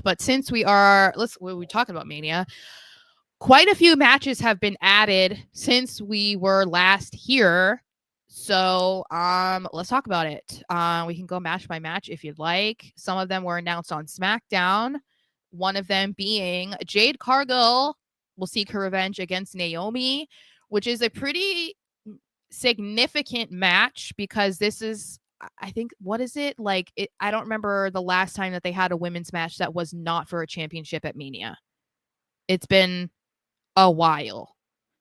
But since we're talking about Mania, quite a few matches have been added since we were last here. So let's talk about it. We can go match by match if you'd like. Some of them were announced on SmackDown. One of them being Jade Cargill will seek her revenge against Naomi, which is a pretty significant match because this is, I think, what is it? Like, I don't remember the last time that they had a women's match that was not for a championship at Mania. It's been a while.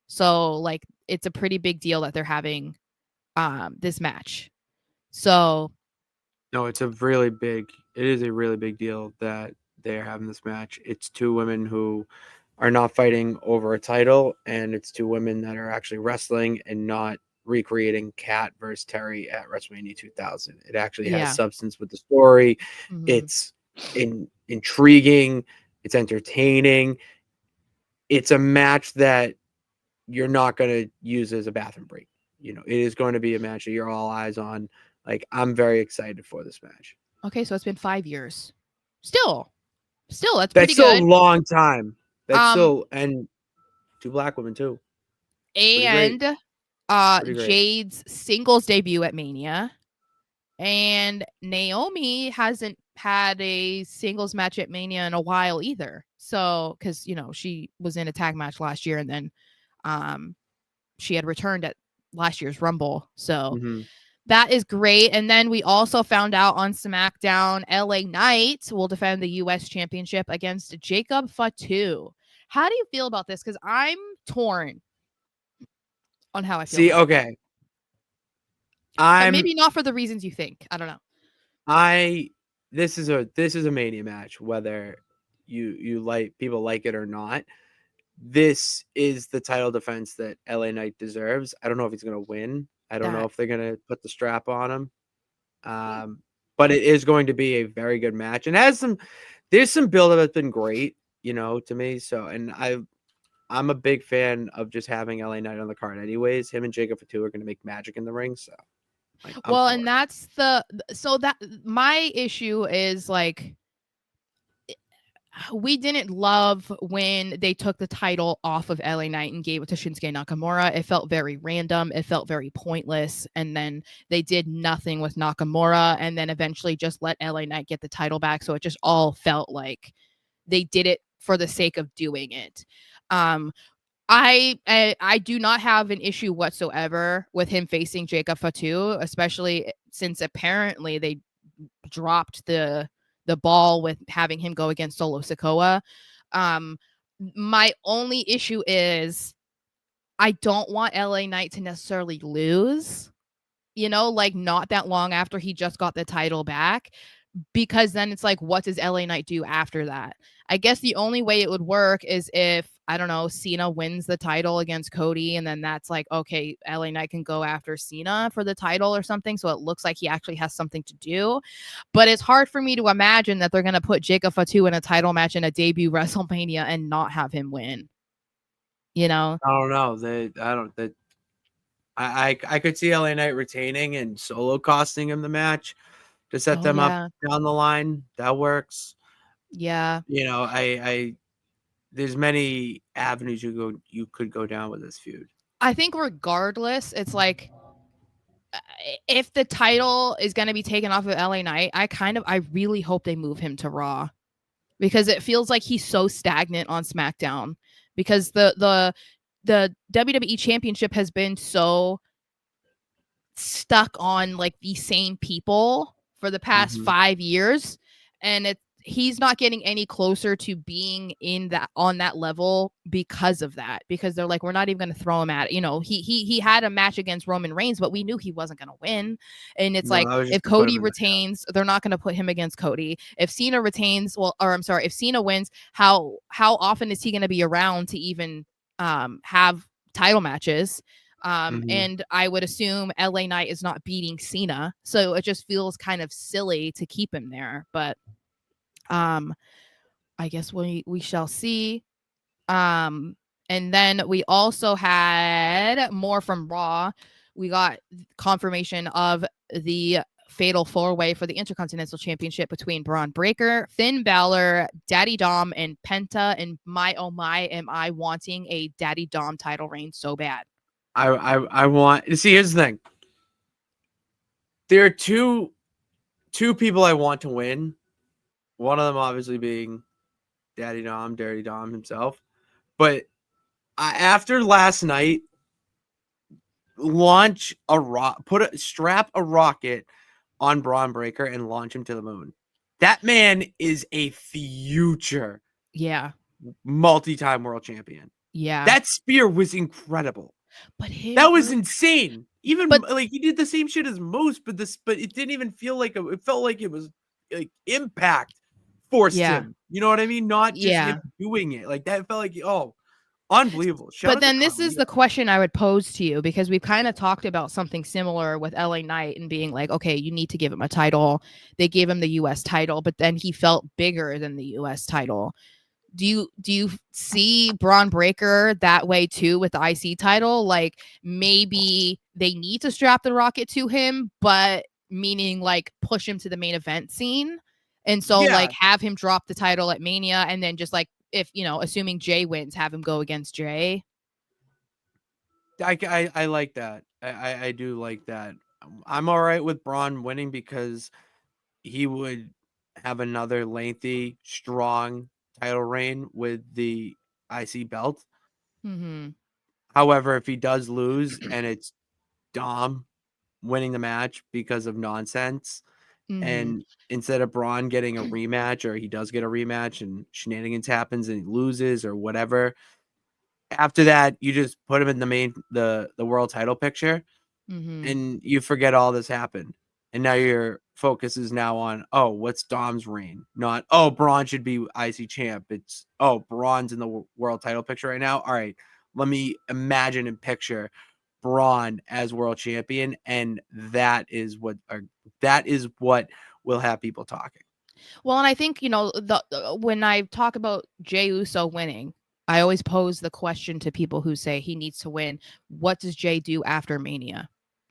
So, like, it's a pretty big deal that they're having this match. So, No, it is a really big deal that they're having this match. It's two women who are not fighting over a title, and it's two women that are actually wrestling and not recreating Kat versus Terry at WrestleMania 2000. It actually has substance with the story. It's intriguing. It's entertaining. It's a match that you're not going to use as a bathroom break. It is going to be a match that you're all eyes on. Like, I'm very excited for this match. Okay, so it's been 5 years. Still, that's pretty still good. A long time. That's still, and two black women too. And Jade's singles debut at Mania. And Naomi hasn't had a singles match at Mania in a while either. So, because, she was in a tag match last year and then she had returned at last year's Rumble. So that is great. And then we also found out on SmackDown, LA Knight will defend the U.S. Championship against Jacob Fatu. How do you feel about this? Because I'm torn on how I feel. See, okay. But maybe not for the reasons you think. I don't know. This is a Mania match, whether you like people like it or not. This is the title defense that LA Knight deserves. I don't know if he's going to win. I don't know if they're going to put the strap on him. But it is going to be a very good match, and there's some build-up that's been great, to me. So, and I'm a big fan of just having LA Knight on the card anyways. Him and Jacob Fatu are going to make magic in the ring. So, well, and that's my issue is, like, we didn't love when they took the title off of LA Knight and gave it to Shinsuke Nakamura. It felt very random. It felt very pointless. And then they did nothing with Nakamura and then eventually just let LA Knight get the title back. So it just all felt like they did it for the sake of doing it. I do not have an issue whatsoever with him facing Jacob Fatu, especially since apparently they dropped the ball with having him go against Solo Sikoa. My only issue is I don't want LA Knight to necessarily lose, like not that long after he just got the title back, because then it's like, what does LA Knight do after that? I guess the only way it would work is if, I don't know, Cena wins the title against Cody, and then that's like, okay, LA Knight can go after Cena for the title or something, so it looks like he actually has something to do. But it's hard for me to imagine that they're going to put Jacob Fatu in a title match in a debut WrestleMania and not have him win. I don't know. I could see LA Knight retaining and Solo costing him the match to set them up down the line. That works. Yeah. There's many avenues you could go down with this feud. I think regardless, it's like, if the title is going to be taken off of LA Knight, I really hope they move him to Raw, because it feels like he's so stagnant on SmackDown, because the WWE Championship has been so stuck on, like, the same people for the past 5 years, and he's not getting any closer to being on that level because of that, because they're like, we're not even going to throw him at it. He had a match against Roman Reigns, but we knew he wasn't going to win. And it's like, if Cody retains, they're not going to put him against Cody. If Cena retains, if Cena wins, how often is he going to be around to even have title matches? And I would assume LA Knight is not beating Cena, so it just feels kind of silly to keep him there. But I guess we shall see. And then we also had more from Raw. We got confirmation of the fatal four-way for the Intercontinental Championship between Braun Breaker, Finn Balor, Daddy Dom, and Penta. And my oh my, am I wanting a Daddy Dom title reign so bad? I want to see. Here's the thing. There are two people I want to win. One of them obviously being Daddy Dom himself. But after last night, launch a strap a rocket on Braun Breaker and launch him to the moon. That man is a future Yeah. multi-time world champion. Yeah. That spear was incredible. But that was insane. Even but, like he did the same shit as most, but it didn't even feel like it felt like it was like impact forced him. You know what I mean? Not just him doing it. Like that felt like unbelievable. But then this is the question I would pose to you, because we've kind of talked about something similar with LA Knight and being like, okay, you need to give him a title. They gave him the US title, but then he felt bigger than the US title. Do you see Braun Breaker that way too with the IC title? Like maybe they need to strap the rocket to him, but meaning like push him to the main event scene. And so like have him drop the title at Mania and then just like, if assuming Jay wins, have him go against Jay. I like that. I do like that. I'm all right with Braun winning because he would have another lengthy, strong title reign with the IC belt. Mm-hmm. However, if he does lose and it's Dom winning the match because of nonsense, and instead of Braun getting a rematch, or he does get a rematch and shenanigans happens and he loses or whatever, after that you just put him in the world title picture, and you forget all this happened. And now your focus is now on, what's Dom's reign? Not, Braun should be IC champ. It's, Braun's in the world title picture right now. All right, let me imagine and picture Braun as world champion, and that is what will have people talking. Well, and I think when I talk about Jey Uso winning, I always pose the question to people who say he needs to win. What does Jey do after Mania?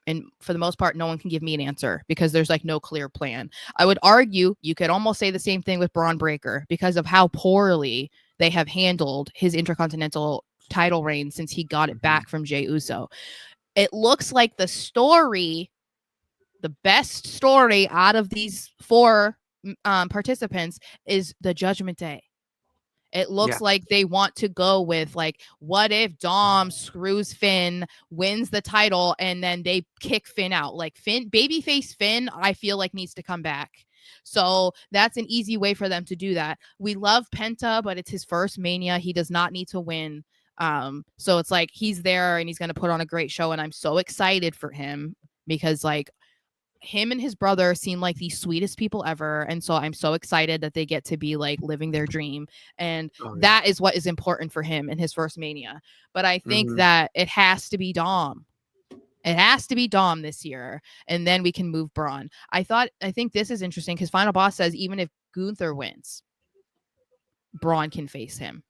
And for the most part, no one can give me an answer because there's like no clear plan. I would argue you could almost say the same thing with Braun Breaker because of how poorly they have handled his Intercontinental title reign since he got it back from Jey Uso. It looks like the best story out of these four participants is the Judgment Day. It looks like they want to go with like, what if Dom screws Finn, wins the title, and then they kick Finn out? Like babyface Finn, I feel like needs to come back. So that's an easy way for them to do that. We love Penta, but it's his first Mania. He does not need to win. So it's like he's there and he's going to put on a great show, and I'm so excited for him because like him and his brother seem like the sweetest people ever, and so I'm so excited that they get to be like living their dream, and that is what is important for him in his first Mania. But I think that it has to be Dom. It has to be Dom this year, and then we can move Braun. I think this is interesting because Final Boss says even if Gunther wins, Braun can face him.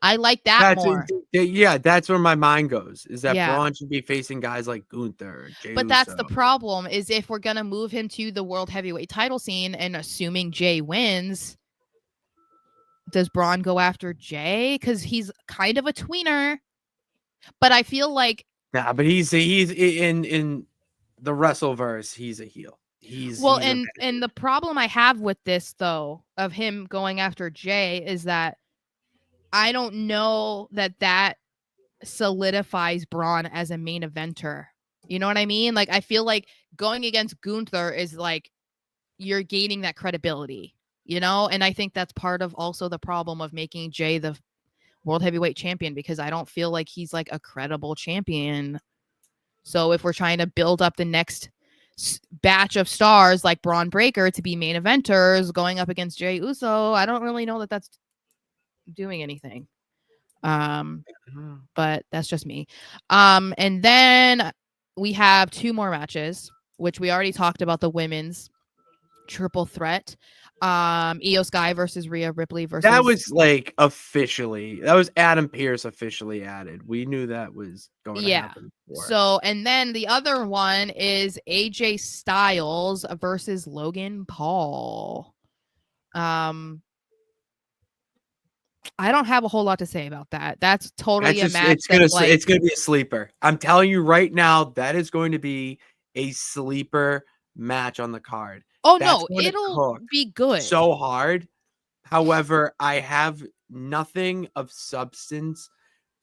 I like that more. That's where my mind goes, is that Braun should be facing guys like Gunther, Jey But Uso. that's the problem, is if we're going to move him to the world heavyweight title scene and assuming Jay wins, does Braun go after Jay? Because he's kind of a tweener. But I feel like... Nah, but he's in the Wrestleverse, he's a heel. And the problem I have with this, though, of him going after Jay is that I don't know that solidifies Braun as a main eventer. You know what I mean? Like, I feel like going against Gunther is like you're gaining that credibility, and I think that's part of also the problem of making Jay the world heavyweight champion, because I don't feel like he's like a credible champion. So if we're trying to build up the next batch of stars like Braun Breaker to be main eventers going up against Jey Uso, I don't really know that that's doing anything. But that's just me. And then we have two more matches, which we already talked about, the women's triple threat. Io Sky versus Rhea Ripley That versus was like officially. That was Adam Pearce officially added. We knew that was going to yeah. happen before. So, and then the other one is AJ Styles versus Logan Paul. I don't have a whole lot to say about that. That's That's totally a just match that's like, it's gonna be a sleeper. I'm telling you right now, that is going to be a sleeper match on the card. oh That's no, going to it'll cook be good. so hard. However, I have nothing of substance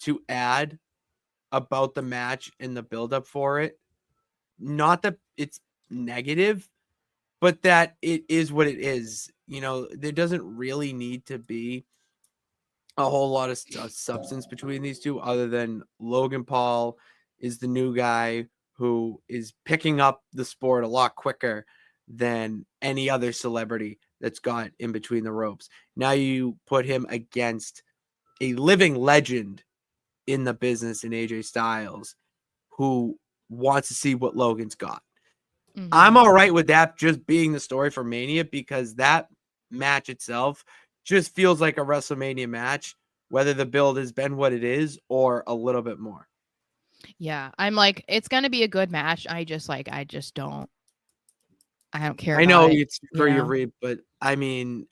to add about the match and the buildup for it. Not that it's negative, but that it is what it is. You know, there doesn't really need to be a whole lot of substance between these two, other than Logan Paul is the new guy who is picking up the sport a lot quicker than any other celebrity that's got in between the ropes. Now you put him against a living legend in the business in AJ Styles, who wants to see what Logan's got. I'm Mhm. all right with that just being the story for Mania, because that match itself just feels like a WrestleMania match, whether the build has been what it is or a little bit more. Yeah, I'm like, it's gonna be a good match. I don't care I about know it. it's You for your know. read, but I mean,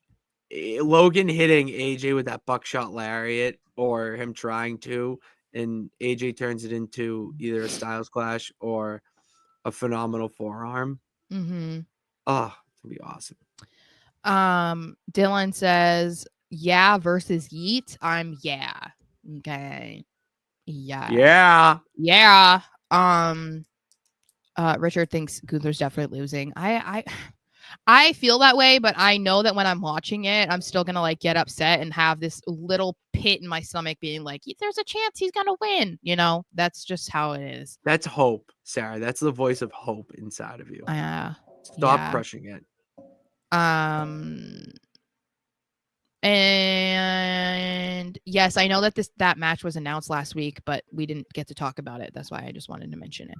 Logan hitting AJ with that buckshot lariat, or him trying to, and AJ turns it into either a Styles Clash or a phenomenal forearm. Mhm. Oh, it's gonna be awesome. Dylan says, "Yeah versus Yeet." I'm yeah. Okay. Yeah. Yeah, Yeah. Um Richard thinks Gunther's definitely losing. I feel that way, but I know that when I'm watching it, I'm still gonna like get upset and have this little pit in my stomach being like, "There's a chance he's gonna win." You know, that's just how it is. that's hope, Sarah. That's the voice of hope inside of you. Uh, Stop yeah. crushing it. Um, and yes, I know that that match was announced last week, but we didn't get to talk about it. That's why I just wanted to mention it.